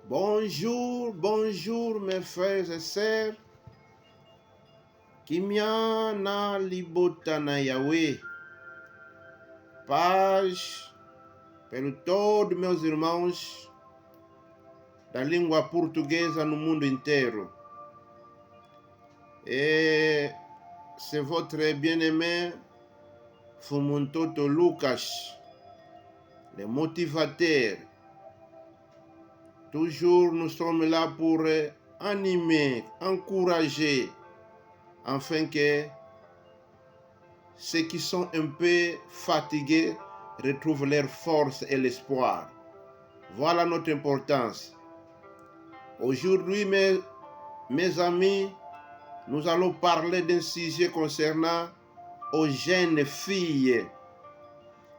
Bonjour, bonjour mes frères et sœurs. Kimia na libota na Yahweh. Paz para todos meus irmãos da língua portuguesa no mundo inteiro. Et c'est votre bien-aimé Fumuntoto Lucas, le motivateur. Toujours nous sommes là pour animer, encourager, afin que ceux qui sont un peu fatigués retrouvent leur force et l'espoir. Voilà notre importance. Aujourd'hui, mes amis, nous allons parler d'un sujet concernant aux jeunes filles.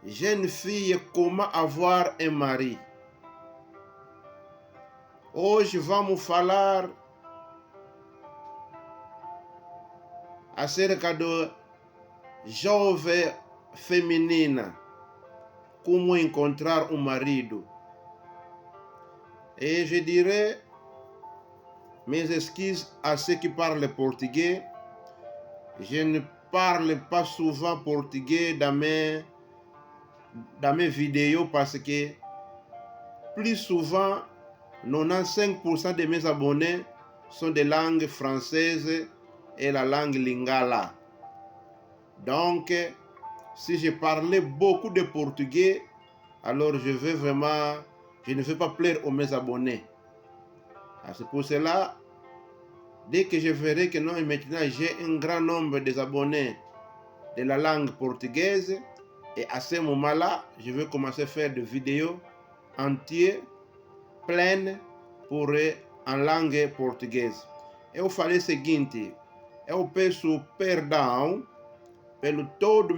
Jeunes filles, comment avoir un mari. Hoje vamos falar acerca do jovem feminina, como encontrar um marido. Et je dirais mes excuses à ceux qui parlent portugais. Je ne parle pas souvent portugais dans mes vidéos parce que plus souvent, 95% de mes abonnés sont de langue française et la langue lingala. Donc, si je parlais beaucoup de portugais, alors je ne veux pas plaire aux mes abonnés. C'est pour cela, dès que je verrai que non, maintenant j'ai un grand nombre d'abonnés de la langue portugaise, et à ce moment-là, je vais commencer à faire des vidéos entières, pleines, en langue portuguesa. Eu falei o seguinte, eu peço perdão pelo todo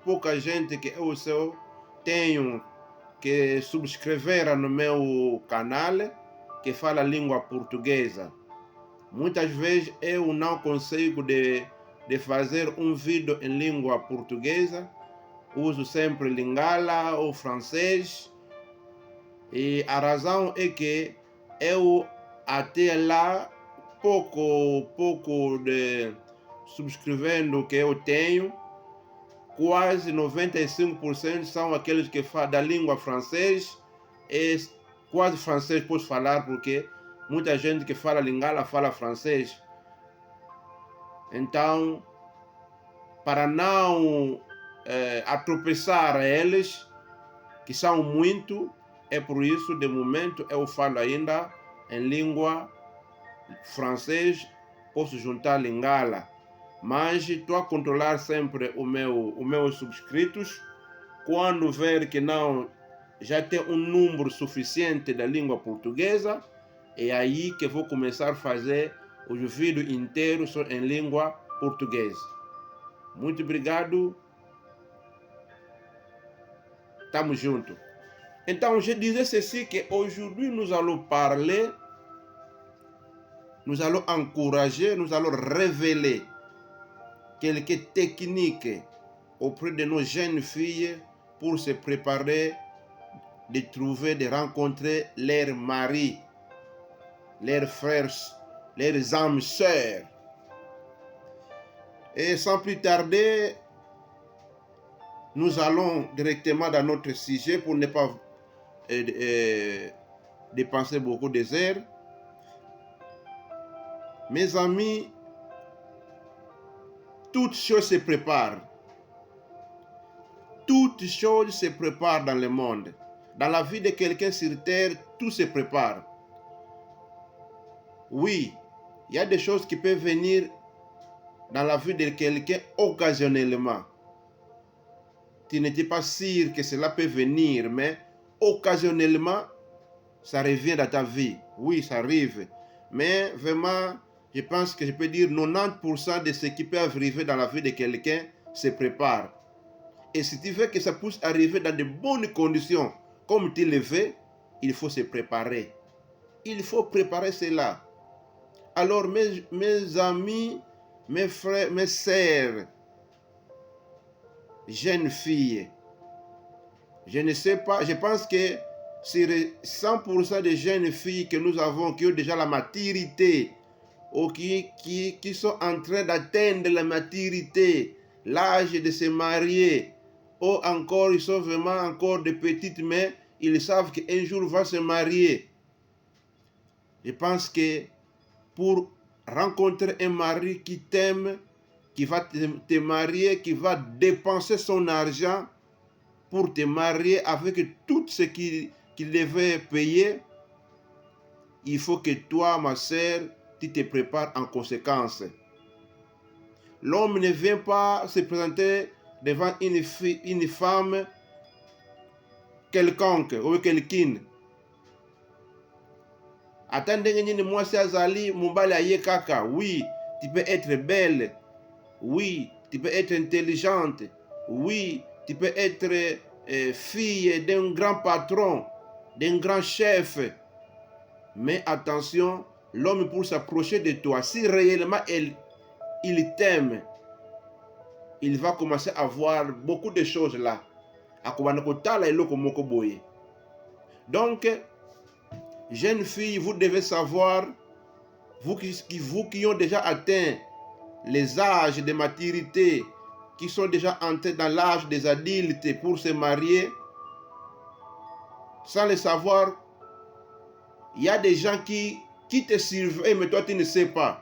pouca gente que eu tenho que subscrever no meu canal que fala língua portuguesa. Muitas vezes eu não consigo de fazer um vídeo em língua portuguesa, uso sempre lingala ou francês, e a razão é que eu até lá pouco de subscrevendo que eu tenho, quase 95% são aqueles que falam da língua francês, e quase francês posso falar porque muita gente que fala lingala fala francês. Então, para não atropeçar eles, que são muito, é por isso, de momento, eu falo ainda em língua francês, posso juntar lingala. Mas estou a controlar sempre os meus subscritos. Quando ver que não, já tem um número suficiente da língua portuguesa, é aí que vou começar a fazer os vídeos inteiros em língua portuguesa. Muito obrigado. Tamo junto. Então, je disais ceci, que aujourd'hui nous allons parler, nous allons encourager, nous allons révéler quelques techniques auprès de nos jeunes filles pour se préparer de trouver, de rencontrer leurs maris, leurs frères, leurs âmes sœurs. Et sans plus tarder, nous allons directement dans notre sujet pour ne pas dépenser beaucoup d'heures. Mes amis, toutes choses se préparent. Toutes choses se préparent dans le monde. Dans la vie de quelqu'un sur terre, tout se prépare. Oui, il y a des choses qui peuvent venir dans la vie de quelqu'un occasionnellement. Tu n'étais pas sûr que cela peut venir, mais occasionnellement, ça revient dans ta vie. Oui, ça arrive. Mais vraiment, je pense que je peux dire 90% de ce qui peut arriver dans la vie de quelqu'un se prépare. Et si tu veux que ça puisse arriver dans de bonnes conditions, comme tu le veux, il faut se préparer. Il faut préparer cela. Alors, mes amis, mes frères, mes sœurs, jeunes filles, je ne sais pas, je pense que sur 100% des jeunes filles que nous avons qui ont déjà la maturité, ou qui sont en train d'atteindre la maturité, l'âge de se marier, ou encore ils sont vraiment encore de petites, mais ils savent qu'un jour vont se marier. Je pense que pour rencontrer un mari qui t'aime, qui va te marier, qui va dépenser son argent pour te marier avec tout ce qu'il devait payer, il faut que toi, ma sœur, tu te prépares en conséquence. L'homme ne vient pas se présenter devant une femme quelconque ou quelqu'un. Attendez, moi c'est Azali, Moumbali Aye Kaka. Oui, tu peux être belle. Oui, tu peux être intelligente. Oui, tu peux être fille d'un grand patron, d'un grand chef. Mais attention, l'homme pour s'approcher de toi, si réellement il t'aime, il va commencer à voir beaucoup de choses là. Donc, jeunes filles, vous devez savoir, vous qui ont déjà atteint les âges de maturité, qui sont déjà entrés dans l'âge des adultes pour se marier, sans le savoir, il y a des gens qui te surveillent, mais toi tu ne sais pas.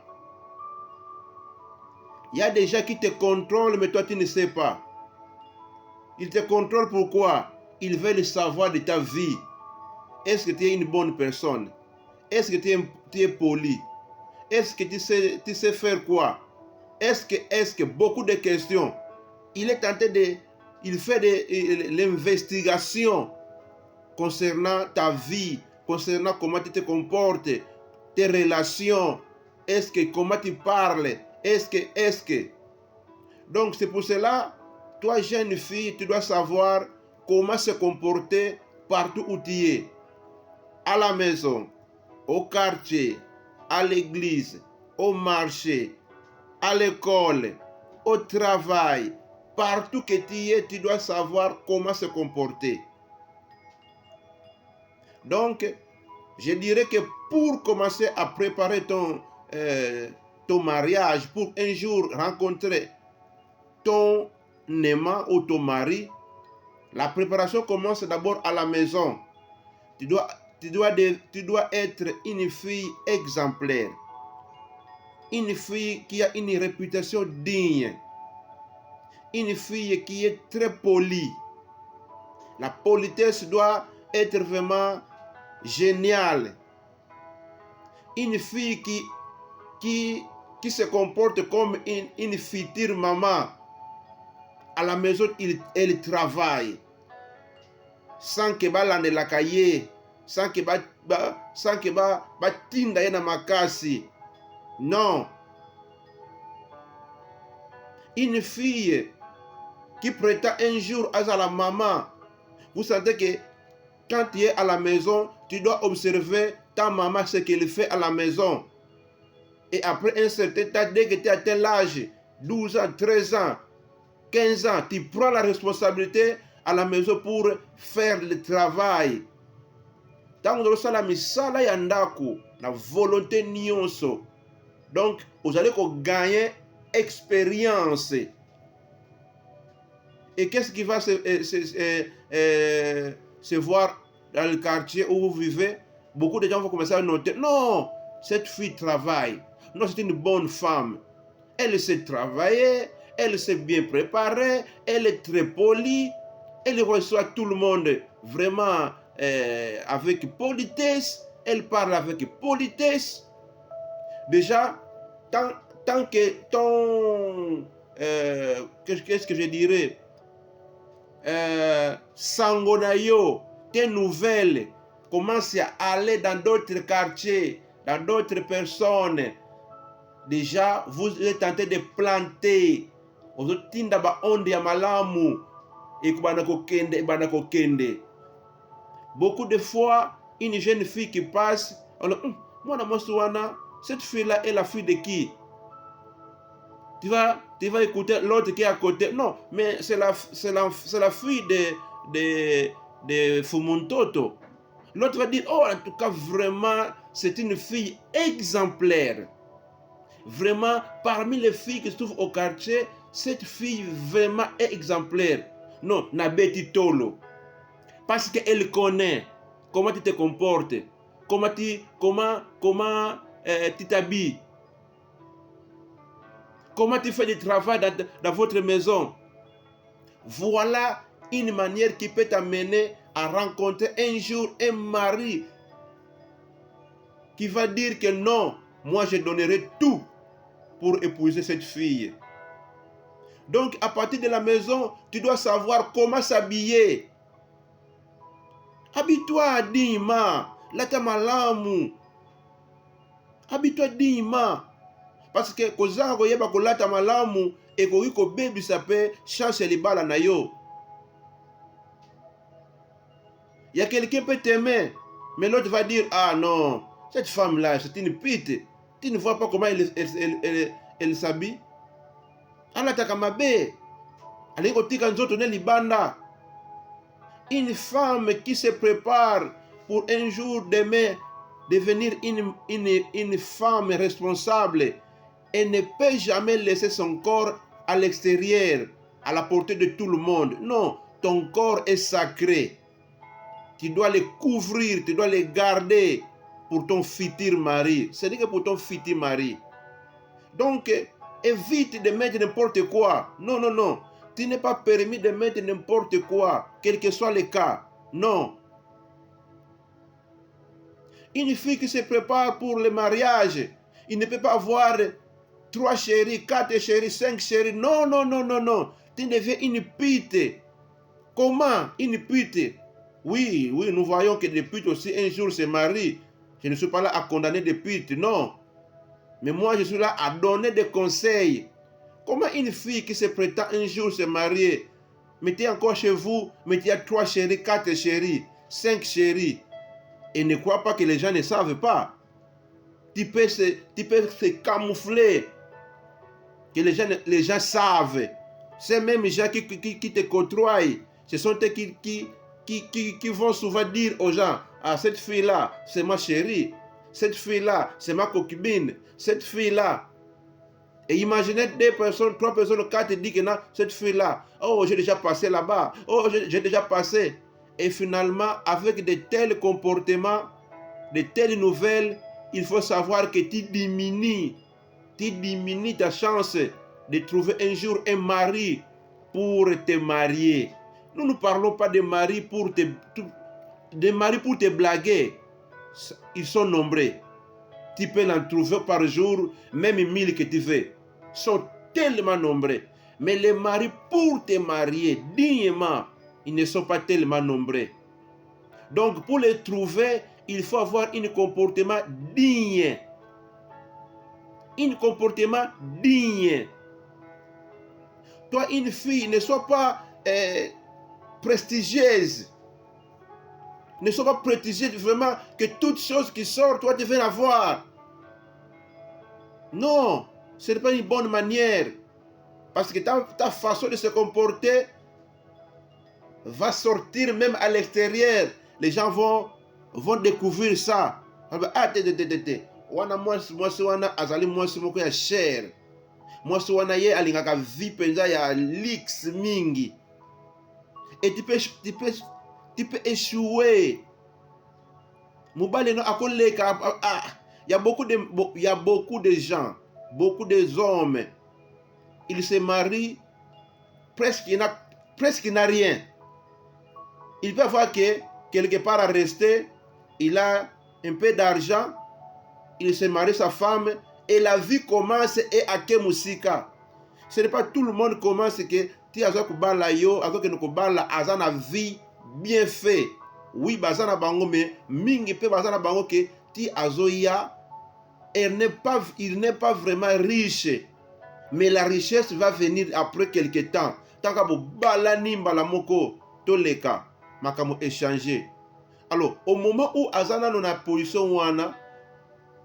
Il y a des gens qui te contrôlent, mais toi tu ne sais pas. Ils te contrôlent pourquoi? Ils veulent savoir de ta vie. Est-ce que tu es une bonne personne? Est-ce que tu es poli? Est-ce que tu sais faire quoi? Est-ce que beaucoup de questions? Il fait l'investigation concernant ta vie, concernant comment tu te comportes, tes relations, comment tu parles, est-ce que. Donc c'est pour cela, toi jeune fille, tu dois savoir comment se comporter partout où tu es. À la maison, au quartier, à l'église, au marché, à l'école, au travail, partout que tu es, tu dois savoir comment se comporter. Donc, je dirais que pour commencer à préparer ton mariage, pour un jour rencontrer ton aimant ou ton mari, la préparation commence d'abord à la maison. Tu dois être une fille exemplaire. Une fille qui a une réputation digne. Une fille qui est très polie. La politesse doit être vraiment géniale. Une fille qui se comporte comme une future maman. À la maison, elle travaille. Sans que balande la cahier, sans que tinda na makasi. Non. Une fille qui prétend un jour à la maman. Vous savez que quand tu es à la maison, tu dois observer ta maman, ce qu'elle fait à la maison. Et après un certain temps, dès que tu as tel âge, 12 ans, 13 ans, 15 ans, tu prends la responsabilité à la maison pour faire le travail. Tant que la misala yandako, la volonté nyonso. Donc, vous allez gagner expérience. Et qu'est-ce qui va se voir dans le quartier où vous vivez? Beaucoup de gens vont commencer à noter, non, cette fille travaille. Non, c'est une bonne femme. Elle sait travailler, elle sait bien préparer, elle est très polie, elle reçoit tout le monde vraiment avec politesse, elle parle avec politesse. Déjà, tant que ton, qu'est-ce que je dirais, sangonayo, tes nouvelles commencent à aller dans d'autres quartiers, dans d'autres personnes. Déjà, vous êtes tenté de planter. Vous tinda ba onde ya malamu. Et kende. Beaucoup de fois, une jeune fille qui passe, on dit, cette fille-là est la fille de qui? Tu vas écouter l'autre qui est à côté. Non, mais c'est la fille de Fumuntoto. L'autre va dire, oh, en tout cas, vraiment, c'est une fille exemplaire. Vraiment, parmi les filles qui se trouvent au quartier, cette fille vraiment est exemplaire. Non, Nabeti Tolo. Parce qu'elle connaît comment tu te comportes, comment tu t'habilles, comment tu fais du travail dans votre maison. Voilà une manière qui peut t'amener à rencontrer un jour un mari qui va dire que non, moi je donnerai tout pour épouser cette fille. Donc à partir de la maison, tu dois savoir comment s'habiller. Habille-toi dignement. Lata malamu. Habille-toi dignement. Parce que kozanga koyeba kolata malamu ekoki kobebisa pe chance libala na yo. Il y a quelqu'un qui peut t'aimer, mais l'autre va dire, ah non, cette femme-là, c'est une pute. Tu ne vois pas comment elle s'habille. Alataka mabe. Ali kotika nzoto ne libanda. Une femme qui se prépare pour un jour demain devenir une femme responsable et ne peut jamais laisser son corps à l'extérieur, à la portée de tout le monde. Non, ton corps est sacré. Tu dois les couvrir, tu dois les garder pour ton futur mari. Ce n'est que pour ton futur mari. Donc, évite de mettre n'importe quoi. Non, non, non. Tu n'es pas permis de mettre n'importe quoi, quel que soit le cas. Non. Une fille qui se prépare pour le mariage, il ne peut pas avoir 3 chéris, 4 chéris, 5 chéris. Non, non, non, non, non. Tu deviens une pute. Comment une pute? Oui, oui, nous voyons que les putes aussi un jour se marient. Je ne suis pas là à condamner des putes, non. Mais moi, je suis là à donner des conseils. Comment une fille qui se prétend un jour se marier, mettez encore chez vous, mettez 3 chéris, 4 chéris, 5 chéris, et ne crois pas que les gens ne savent pas. Tu peux se camoufler, que les gens savent. Ces mêmes gens qui te côtoient, ce sont eux qui vont souvent dire aux gens, ah, cette fille-là, c'est ma chérie. Cette fille-là, c'est ma concubine. Cette fille-là. Et imaginez 2 personnes, 3 personnes, 4 disent que non, cette fille-là, oh, j'ai déjà passé là-bas. Oh, j'ai déjà passé. Et finalement, avec de tels comportements, de telles nouvelles, il faut savoir que tu diminues ta chance de trouver un jour un mari pour te marier. Nous ne parlons pas de mari pour te blaguer. Ils sont nombreux. Tu peux en trouver par jour, même 1000 que tu veux. Ils sont tellement nombreux. Mais les maris pour te marier dignement, ils ne sont pas tellement nombreux. Donc pour les trouver, il faut avoir un comportement digne. Un comportement digne. Toi, une fille, ne sois pas prestigieuse. Ne sois pas prestigieuse vraiment que toute chose qui sort, toi tu veux l'avoir. Non, ce n'est pas une bonne manière. Parce que ta façon de se comporter va sortir même à l'extérieur. Les gens vont découvrir ça. Ah, wana mwasi wana azali mwasi moko ya cher. Mwasi wana ye alingaka vie penza ya lix mingi. Et tu peux échouer. Mobile no akoleka. Il y a beaucoup de gens, beaucoup d'hommes. Ils se marient presque il n'a rien. Il peut avoir que quelque part à rester, il a un peu d'argent, il se marie sa femme et la vie commence et à Kemusika. Ce n'est pas tout le monde commence que tu as kubala yo, que nous kubala azana vie bien fait. Oui, bazana bango mais mingi pe bazana bango que ti azoya, il n'est pas vraiment riche. Mais la richesse va venir après quelque temps. Tant que bala nimba la moko toleka makamo échanger. Alors, au moment où azana no na position wana,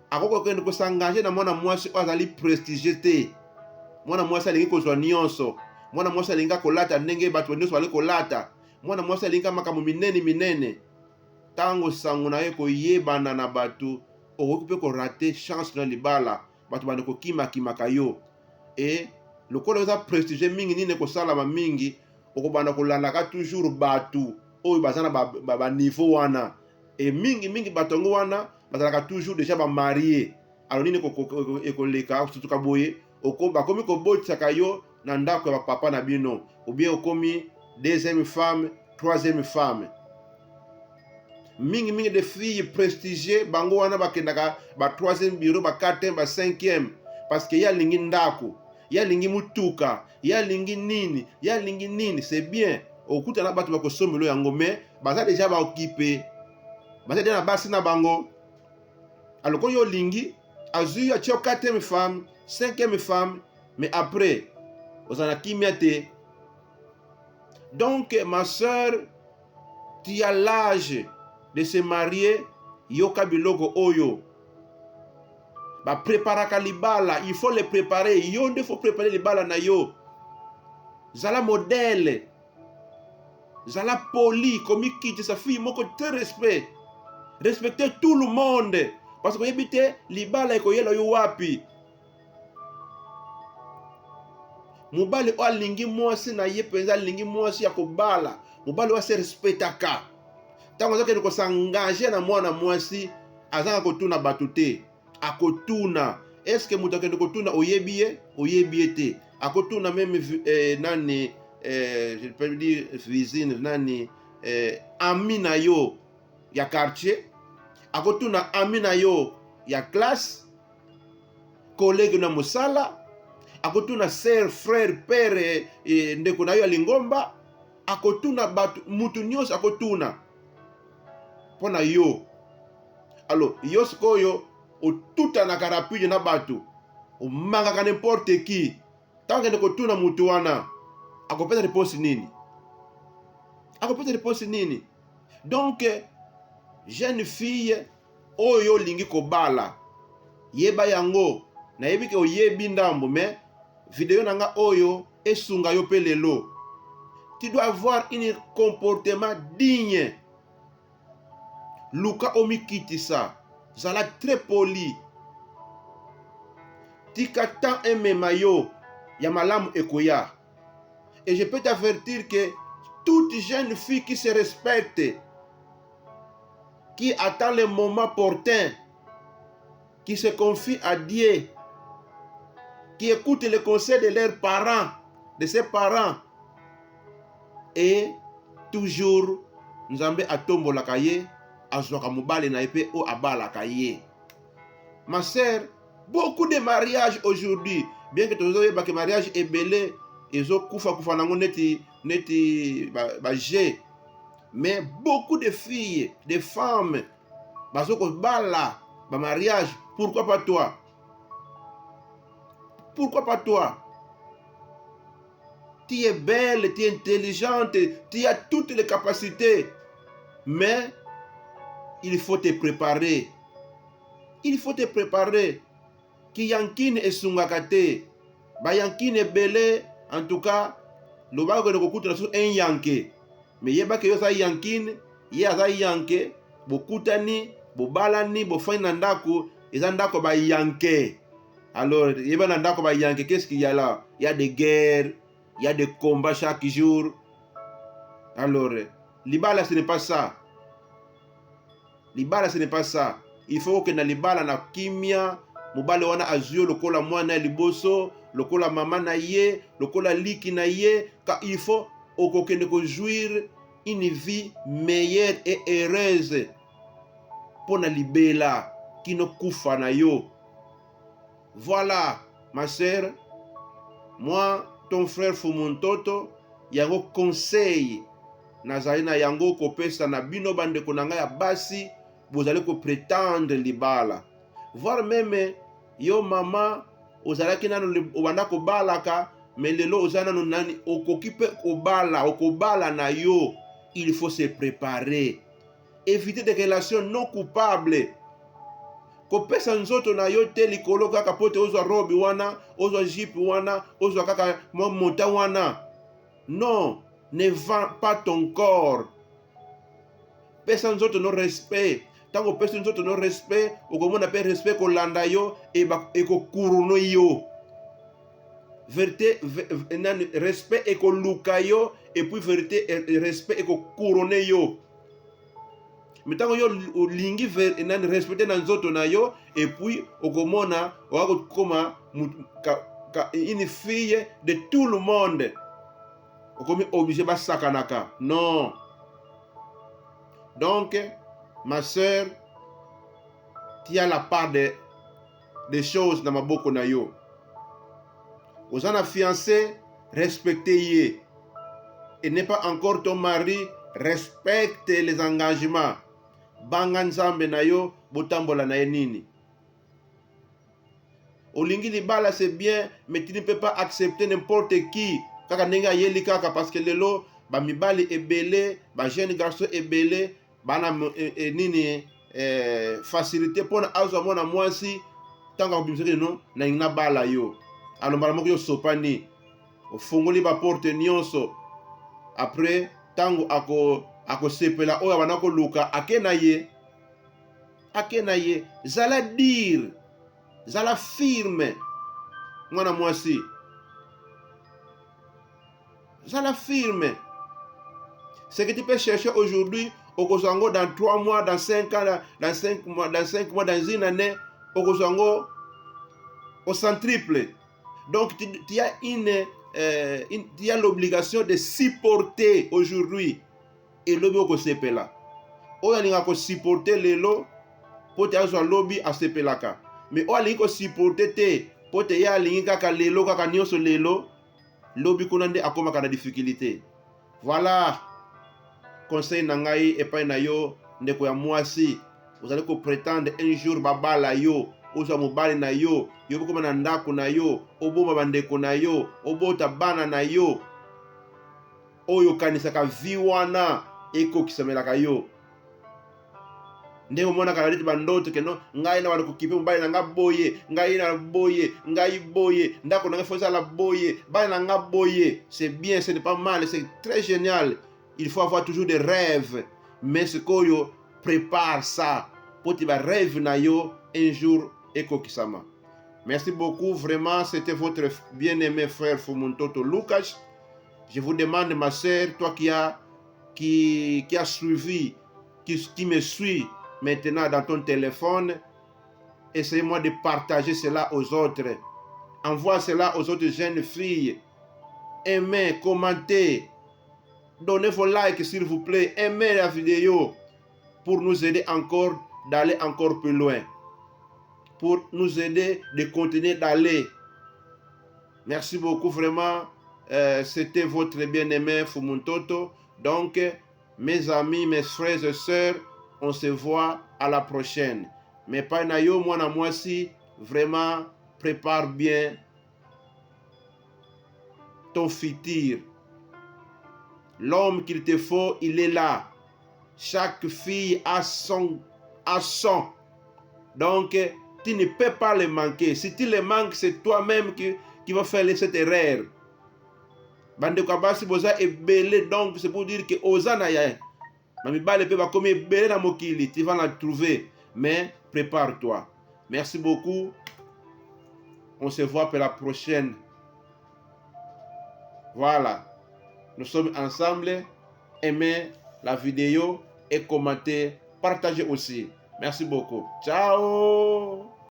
akoko kende ko s'engager na mwana mwasi azali prestigieux te. Mwana mwasi alingi kozwa nyonso. Mwana mwasi alinga kolata ndenge bato nyonso bali kolata. Mwana mwasi alinga makamo minene. tango sango na ye koyebana na bato okoki mpe korate chance na libala bato bande kokima-kimaka yo. E lokola eza prestige mingi nini ekosalama mingi okobanda kolandaka toujours bato oyo baza na baniveau wana. E mingi bato yango wana bazalaka toujours déjà bamarie. Alors nini ekoleka sutuka boye bakomi kobotisaka yo na ndako ya bapapa na bino, ou bien okomi deuxième femme, troisième femme. Mingi de filles prestigieux bango wana bakendaka ba troisième bureau, ba quatrième, ba cinquième, parce que ya lingi ndako, ya lingi mutuka, ya lingi nini, c'est bien. Okuta na bato bakosomelo yango, mais baza déjà ba occupé, baza déjà na basi na bango. Alors quand yo lingi azui ya tio quatrième femme, cinquième femme, mais après ozana kimia te. Donc ma soeur, tu as l'âge de se marier, yoka biloko oyo ba préparaka libala, il faut le préparer. Yo nde faut préparer libala na yo. Zala modèle, zala poli, komi kiti sa fille moko te respect. Respecter tout le monde, parce que yebite libala ekoyela yo wapi. Mobali o alingi mwasi na ye penza alingi mwasi ya kobala, mobali wa se respectaka. Tango azakende kosangaje na mwana mwasi azanga kotuna bato te. Akotuna, est-ce que mutu akende kotuna oyebi ye te. Akotuna même nani je peux dire voisine, nani ami na yo ya quartier, akotuna ami na yo ya classe, collègue na mosala, akotuna sœur, frère, père, ndeko na yo ya lingomba, akotuna bato, mutu nyonso akotuna pona yo. Alors yo sikoyo otuta na karapuje na bato, omangaka n'importe qui. Tango kende kotuna mutu wana, akopesa réponse nini? Akopesa réponse nini? Donc jeune fille oyo lingi kobala, yeba yango, na yebi ke oyebi ndambo, mais video nanga oyo esunga yo pe lelo. Tu dois avoir un comportement digne. Luka omikitisa, zala très poli. Tika tan emema yo, ya malamu ekoya. Et je peux t'avertir que toute jeune fille qui se respecte, qui attend le moment opportun, qui se confie à Dieu, qui écoute les conseils de leurs parents, de ses parents, et toujours Nzambe atombolaka ye, azwaka mobali na epe o abalaka ye. Ma sœur, beaucoup de mariages aujourd'hui, bien que tozoyeba que mariage ebele ezokufa nango neti mais beaucoup de filles, de femmes bazoko bala ba mariage. Pourquoi pas toi? Pourquoi pas toi? Tu es belle, tu es intelligente, tu as toutes les capacités, mais il faut te préparer. Il faut te préparer. Ki yankine esungaka te. Ba yankine bele, en tout cas, lo ba ko kokuta sur un yanke. Mais yeba ke yo sa yankine, ye aza yanke, bokutani, bobalani, bofanya ndako, eza ndako ba yanke. Alors, yeba na ndako ba yanke, qu'est-ce qu'il y a là? Il y a des guerres, il y a des combats chaque jour. Alors, libala ce n'est pas ça. Libala ce n'est pas ça. Il faut que na libala na kimia, mobale wana azio lokola mwana liboso, lokola mama na ye, lokola liki na ye, car il faut okokende ko jouir une vie meilleure et heureuse pona libela kino kufa na yo. Voilà, ma sœur, moi, ton frère Fumuntoto, yango conseil nazali na yango kopesa na bino bandeko na ngai ya basi, vous allez prétendre libala. Voire même yo mama ozalaki nanu obanda kobalaka, mais lelo ozana no nani okokipe okobala na yo. Il faut se préparer. Éviter des relations non coupables. Kopesa nzoto na yo te likolo kaka pote ozwa robe wana, ozwa jipe wana, ozwa kaka monta wana. Non, ne vends pas ton corps. pesa nzoto no respect. Tango pesa nzoto no respect, okomona pe respect ko landa yo e ko kuruno yo. Vérité, respect et ko luka yo, et puis vérité et respect et ko couronne yo. Mais tant que yo lingi respecté dans nzoto na yo, et puis okomona wako koma une fille de tout le monde. Okomi obligé ba sakanaka. Non. Donc ma sœur, tu as la part des choses dans ma boko na yo. Aux en fiancé, respectez-y. Et n'est pas encore ton mari, respecte les engagements. Banganzambe na yo, botambola na nini. Olingi libala c'est bien, mais tu ne peux pas accepter n'importe qui. Kaka nenga yeli kaka parce que lelo ba mibali ebele, ba jeune garçon ebele, bana nini facilité pour na azwa mona mwasi tanga bimiseke no na ina bala yo. Alors mbala moko yo sopani. Ofungoli ba porte nyonso. Après tango ako sepela oya banako luka akena ye zala dire zala firme mwana mwasi zala firme. Ce que tu peux chercher aujourd'hui okozango dans 3 mois, dans 5 ans, dans 5 mois, dans une année, okozango au centriple. Donc tu as tu as l'obligation de supporter aujourd'hui et lobi oko sepela. Oya linga ko supporter lelo pote azwa lobi a sepelaka. Mais oya linga ko supporter te pote ya linga kaka lelo kaka nyonso lelo lobi kuna nde akoma kana difficulté. Voilà conseil na ngai epai na yo ndeko ya mwasi. Vous allez prétendre un jour babala yo ozwa mobali na yo yo bokoma na ndako na yo oboma bandeko na yo obota bana na yo oyo kanisaka vi wana ekokisamelaka yo. Nde omonaka na leti bandoto keno ngai na bandeko kipe mobali na nga boye ngai na boye ngai boye ndako na nga fosa la boye bana na nga boye. C'est bien, ce n'est pas mal, c'est très génial. Il faut avoir toujours des rêves, mais ce koyo prépare ça pour te ba rêve na yo un jour ekokisama. Merci beaucoup, vraiment, c'était votre bien-aimé frère Fumuntoto Lucas. Je vous demande, ma sœur, toi qui a suivi, qui me suit maintenant dans ton téléphone, essayez-moi de partager cela aux autres. Envoie cela aux autres jeunes filles. Aimez, commentez, donnez vos likes s'il vous plaît, aimez la vidéo pour nous aider encore d'aller encore plus loin, pour nous aider de continuer d'aller. Merci beaucoup, vraiment. C'était votre bien-aimé Fumuntoto. Donc, mes amis, mes frères et sœurs, on se voit à la prochaine. Mais pas nayo, moi na moi si, vraiment, prépare bien ton futur. L'homme qu'il te faut, il est là. Chaque fille a son. Donc, tu ne peux pas le manquer. Si tu le manques, c'est toi-même qui va faire cette erreur. Bande kabasi boza ebele, donc c'est pour dire que ozana ya mami bale pe ba comme ebele na mokili, tu vas la trouver, mais prépare-toi. Merci beaucoup. On se voit pour la prochaine. Voilà. Nous sommes ensemble. Aimez la vidéo et commentez, partagez aussi. Merci beaucoup. Ciao.